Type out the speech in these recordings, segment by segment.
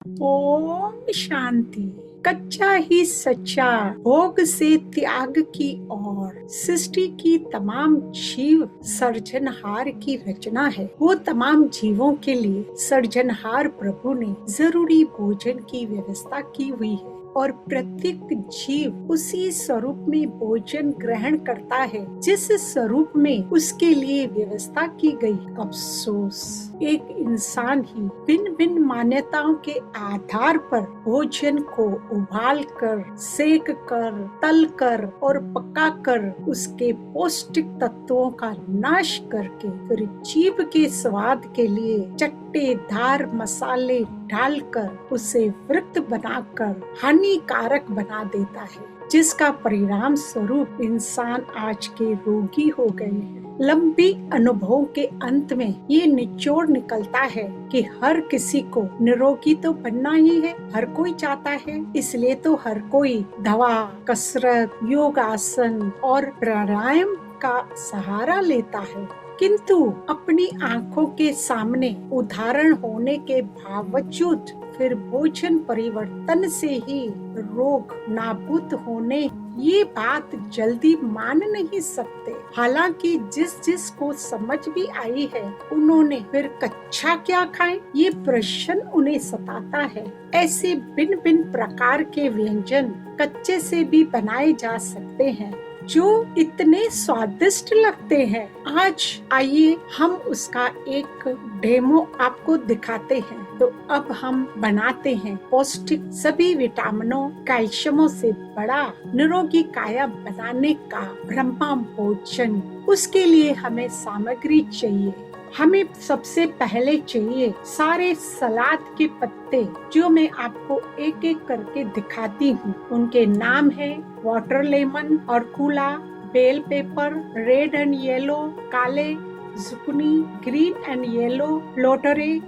ओम शांति। कच्चा ही सच्चा, भोग से त्याग की ओर। सृष्टि की तमाम जीव सर्जनहार की रचना है। वो तमाम जीवों के लिए सर्जनहार प्रभु ने जरूरी भोजन की व्यवस्था की हुई है और प्रत्येक जीव उसी स्वरूप में भोजन ग्रहण करता है जिस स्वरूप में उसके लिए व्यवस्था की गई। अफसोस, एक इंसान ही भिन्न भिन्न मान्यताओं के आधार पर भोजन को उबाल कर, सेक कर, तल कर और पका कर उसके पौष्टिक तत्वों का नाश करके फिर जीभ के स्वाद के लिए चट्टेदार मसाले डालकर उसे वृत्त बनाकर हानिकारक बना देता है, जिसका परिणाम स्वरूप इंसान आज के रोगी हो गए हैं। लंबी अनुभव के अंत में ये निचोड़ निकलता है कि हर किसी को निरोगी तो बनना ही है, हर कोई चाहता है। इसलिए तो हर कोई दवा, कसरत, योगासन और प्राणायाम का सहारा लेता है, किंतु अपनी आंखों के सामने उदाहरण होने के बावजूद फिर भोजन परिवर्तन से ही रोग नाबूद होने ये बात जल्दी मान नहीं सकते। हालांकि जिस जिस को समझ भी आई है उन्होंने फिर कच्चा क्या खाएं, ये प्रश्न उन्हें सताता है। ऐसे भिन्न भिन्न प्रकार के व्यंजन कच्चे से भी बनाए जा सकते हैं जो इतने स्वादिष्ट लगते हैं। आज आइए हम उसका एक डेमो आपको दिखाते हैं। तो अब हम बनाते हैं पौष्टिक सभी विटामिनों, कैल्शियमों से बड़ा निरोगी काया बनाने का ब्रह्मा भोजन। उसके लिए हमें सामग्री चाहिए। हमें सबसे पहले चाहिए सारे सलाद के पत्ते, जो मैं आपको एक एक करके दिखाती हूँ। उनके नाम है वाटर लेमन और कूला, bell pepper, red and yellow, kale zucchini, green and yellow, लोटरे,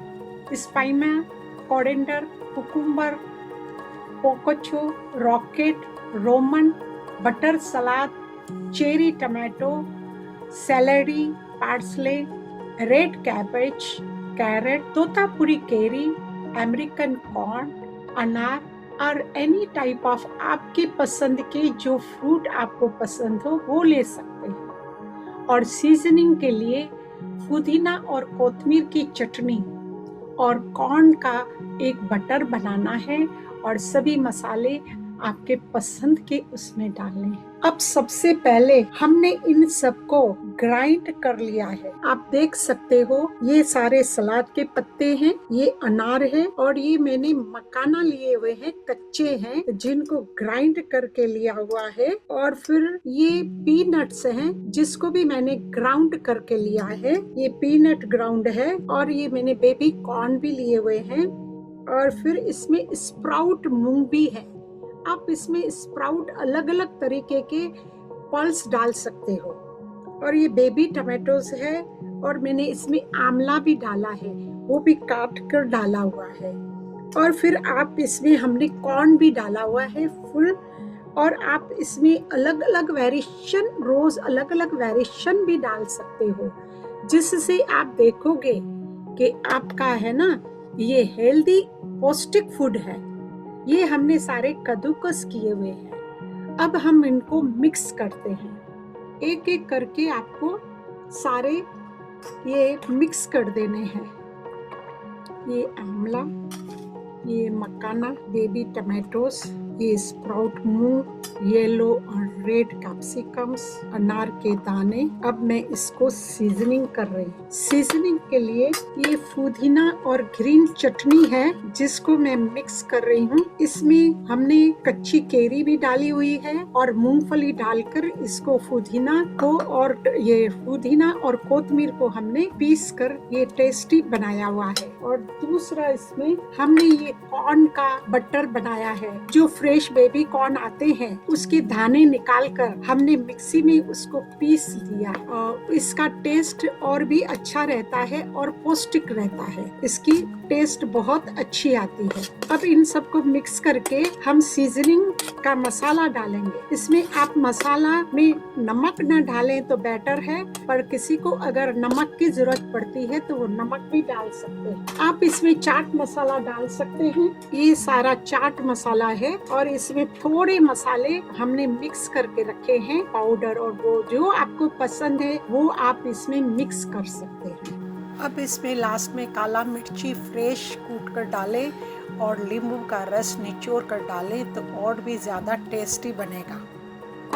स्पाइमा, कोरिएंडर, कुकुम्बर, पोकोचो, rocket, romaine, butter salad, cherry tomato, celery, parsley, red cabbage, carrot, Totapuri केरी, अमेरिकन कॉर्न, अनार और एनी टाइप ऑफ आपकी पसंद के जो फ्रूट आपको पसंद हो वो ले सकते हैं। और सीजनिंग के लिए पुदीना और कोथिमीर की चटनी और कॉर्न का एक बटर बनाना है और सभी मसाले आपके पसंद के उसमें डालने हैं। अब सबसे पहले हमने इन सबको ग्राइंड कर लिया है। आप देख सकते हो ये सारे सलाद के पत्ते हैं, ये अनार है और ये मैंने मखाना लिए हुए हैं, कच्चे हैं, जिनको ग्राइंड करके लिया हुआ है। और फिर ये पीनट्स हैं जिसको भी मैंने ग्राउंड करके लिया है, ये पीनट ग्राउंड है। और ये मैंने बेबी कॉर्न भी लिए हुए हैं। और फिर इसमें स्प्राउट मूंग भी है। आप इसमें स्प्राउट अलग अलग तरीके के पल्स डाल सकते हो। और ये बेबी टमाटोज है और मैंने इसमें आंवला भी डाला है, वो भी काट कर डाला हुआ है। और फिर आप इसमें हमने कॉर्न भी डाला हुआ है फुल। और आप इसमें अलग अलग वेरिएशन, रोज अलग अलग वेरिएशन भी डाल सकते हो, जिससे आप देखोगे कि आपका है ना ये हेल्दी पौष्टिक फूड है। ये हमने सारे कद्दूकस किए हुए हैं। अब हम इनको मिक्स करते हैं। एक एक करके आपको सारे ये मिक्स कर देने हैं। ये आंवला, ये मखाना, बेबी टमाटोस, ये स्प्राउट मूंग, येलो और रेड कैप्सिकम्स, अनार के दाने। अब मैं इसको सीजनिंग कर रही हूँ। सीजनिंग के लिए ये पुदीना और ग्रीन चटनी है जिसको मैं मिक्स कर रही हूँ। इसमें हमने कच्ची केरी भी डाली हुई है और मूंगफली डालकर इसको पुदीना को और ये पुदीना और कोथिमीर को हमने पीस कर ये टेस्टी बनाया हुआ है। और दूसरा इसमें हमने ये कॉर्न का बटर बनाया है, जो फ्रेश बेबी कॉर्न आते हैं उसके दाने निकालकर हमने मिक्सी में उसको पीस लिया। इसका टेस्ट और भी अच्छा रहता है और पौष्टिक रहता है। इसकी टेस्ट बहुत अच्छी आती है। अब इन सबको मिक्स करके हम सीजनिंग का मसाला डालेंगे। इसमें आप मसाला में नमक न डालें तो बेटर है, पर किसी को अगर नमक की जरूरत पड़ती है तो वो नमक भी डाल सकते हैं। आप इसमें चाट मसाला डाल सकते हैं। ये सारा चाट मसाला है और इसमें थोड़े मसाले हमने मिक्स करके रखे हैं पाउडर, और वो जो आपको पसंद है वो आप इसमें मिक्स कर सकते हैं। अब इसमें लास्ट में काला मिर्ची फ्रेश कूट कर डालें और नींबू का रस निचोड़ कर डालें तो और भी ज़्यादा टेस्टी बनेगा।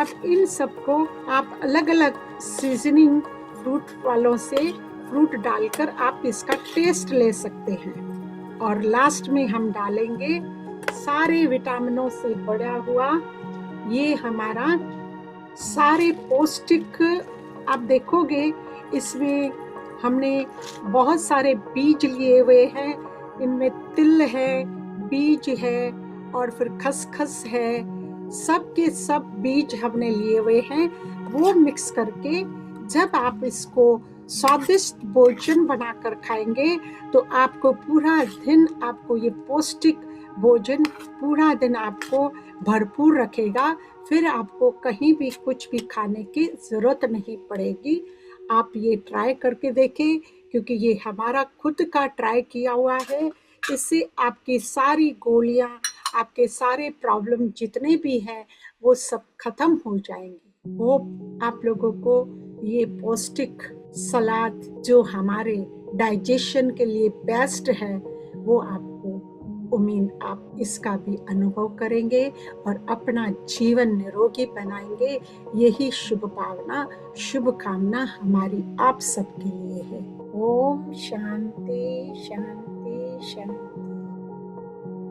अब इन सबको आप अलग अलग सीजनिंग फ्रूट वालों से फ्रूट डालकर आप इसका टेस्ट ले सकते हैं। और लास्ट में हम डालेंगे सारे विटामिनों से भरा हुआ ये हमारा सारे पौष्टिक। आप देखोगे इसमें हमने बहुत सारे बीज लिए हुए हैं, इनमें तिल है, बीज है और फिर खसखस है, सब के सब बीज हमने लिए हुए हैं। वो मिक्स करके जब आप इसको स्वादिष्ट भोजन बनाकर खाएंगे तो आपको पूरा दिन आपको ये पौष्टिक भोजन पूरा दिन आपको भरपूर रखेगा। फिर आपको कहीं भी कुछ भी खाने की जरूरत नहीं पड़ेगी। आप ये ट्राई करके देखें, क्योंकि ये हमारा खुद का ट्राई किया हुआ है। इससे आपकी सारी गोलियां, आपके सारे प्रॉब्लम जितने भी हैं वो सब खत्म हो जाएंगे। होप आप लोगों को ये पौष्टिक सलाद जो हमारे डाइजेशन के लिए बेस्ट है वो आपको उम्मीद आप इसका भी अनुभव करेंगे और अपना जीवन निरोगी बनाएंगे। यही शुभ भावना, शुभ कामना हमारी आप सबके लिए है। ओम शांति शांति शांति।